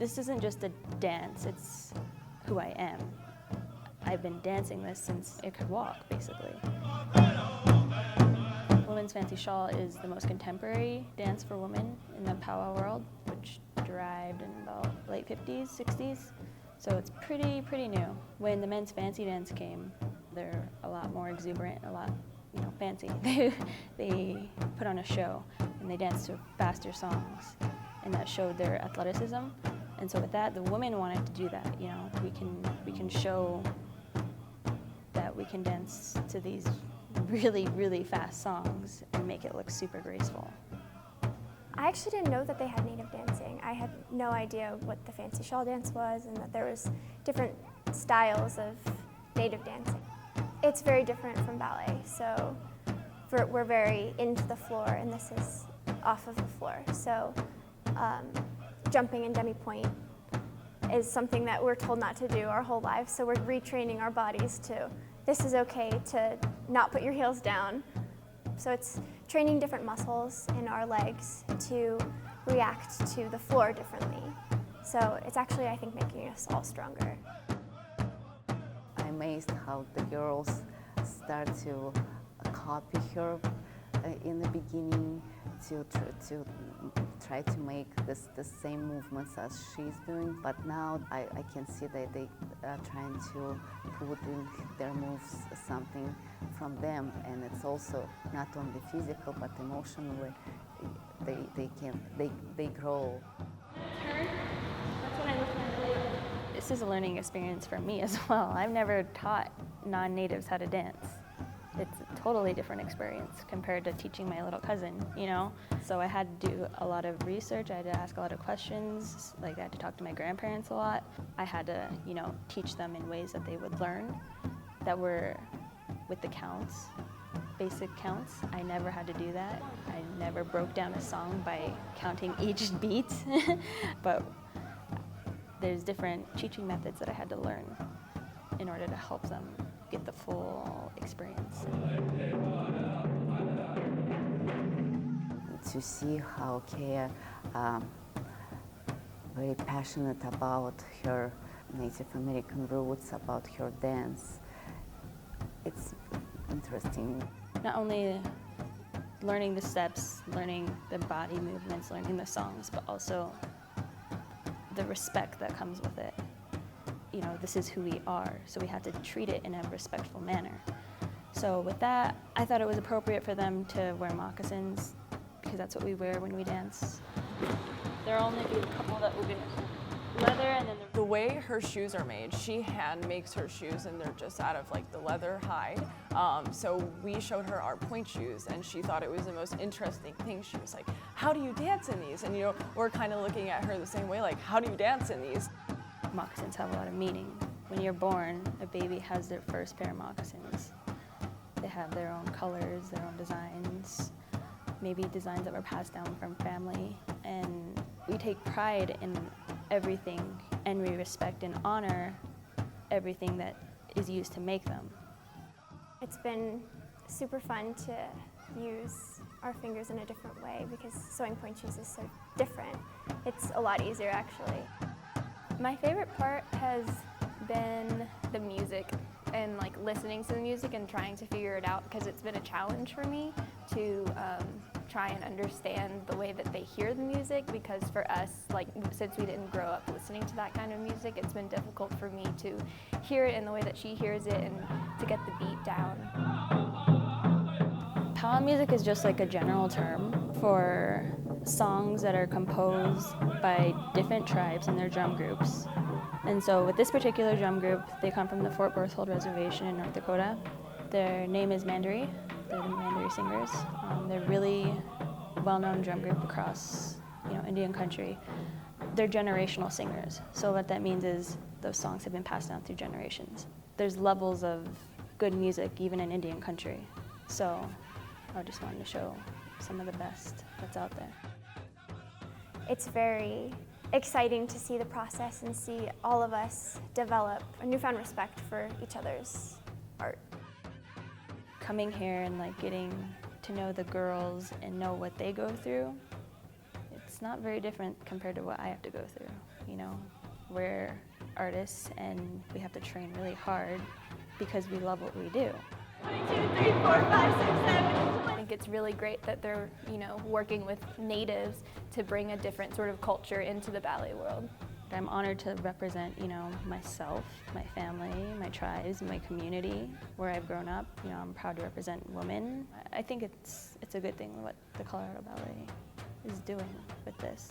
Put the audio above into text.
This isn't just a dance, it's who I am. I've been dancing this since I could walk, basically. Women's Fancy Shawl is the most contemporary dance for women in the powwow world, which derived in about late 50s, 60s. So it's pretty new. When the men's fancy dance came, they're a lot more exuberant, a lot, fancy. They put on a show and they danced to faster songs, and that showed their athleticism. And so with that, the women wanted to do that. We can show that we can dance to these really fast songs and make it look super graceful. I actually didn't know that they had native dancing. I had no idea what the fancy shawl dance was and that there was different styles of native dancing. It's very different from ballet, so we're very into the floor, and this is off of the floor. So jumping in demi-pointe is something that we're told not to do our whole lives, so we're retraining our bodies to, this is okay to not put your heels down. So it's training different muscles in our legs to react to the floor differently. So it's actually, I think, making us all stronger. I'm amazed how the girls start to copy her in the beginning, to try to make the same movements as she's doing, but now I can see that they are trying to put in their moves something from them, and it's also not only physical but emotionally they grow. This is a learning experience for me as well. I've never taught non-natives how to dance. It's a totally different experience compared to teaching my little cousin, So I had to do a lot of research, I had to ask a lot of questions, like I had to talk to my grandparents a lot. I had to, teach them in ways that they would learn that were with the counts, basic counts. I never had to do that. I never broke down a song by counting each beat, but there's different teaching methods that I had to learn in order to help them get the full experience. To see how Keya very passionate about her Native American roots, about her dance, it's interesting. Not only learning the steps, learning the body movements, learning the songs, but also the respect that comes with it. This is who we are, so we have to treat it in a respectful manner. So with that, I thought it was appropriate for them to wear moccasins, because that's what we wear when we dance. There'll only be a couple that will be leather, and then the way her shoes are made, she hand makes her shoes, and they're just out of the leather hide. So we showed her our pointe shoes, and she thought it was the most interesting thing. She was like, "How do you dance in these?" And we're kind of looking at her the same way, like, "How do you dance in these?" Moccasins have a lot of meaning. When you're born, a baby has their first pair of moccasins. They have their own colors, their own designs, maybe designs that were passed down from family. And we take pride in everything, and we respect and honor everything that is used to make them. It's been super fun to use our fingers in a different way because sewing pointe shoes is so different. It's a lot easier, actually. My favorite part has been the music and listening to the music and trying to figure it out, because it's been a challenge for me to try and understand the way that they hear the music, because for us, since we didn't grow up listening to that kind of music, it's been difficult for me to hear it in the way that she hears it and to get the beat down. Powwow music is just a general term for songs that are composed by different tribes and their drum groups. And so with this particular drum group, they come from the Fort Berthold Reservation in North Dakota. Their name is Mandaree. They're the Mandaree Singers. They're really well-known drum group across Indian country. They're generational singers. So what that means is those songs have been passed down through generations. There's levels of good music even in Indian country. So I just wanted to show some of the best that's out there. It's very exciting to see the process and see all of us develop a newfound respect for each other's art. Coming here and getting to know the girls and know what they go through, it's it's not very different compared to what I have to go through, you know. We're artists and we have to train really hard because we love what we do. 1, 2, 3, 4, 5, 6, 7. I think it's really great that they're, you know, working with natives to bring a different sort of culture into the ballet world. I'm honored to represent, you know, myself, my family, my tribes, my community, where I've grown up. You know, I'm proud to represent women. I think it's a good thing what the Colorado Ballet is doing with this.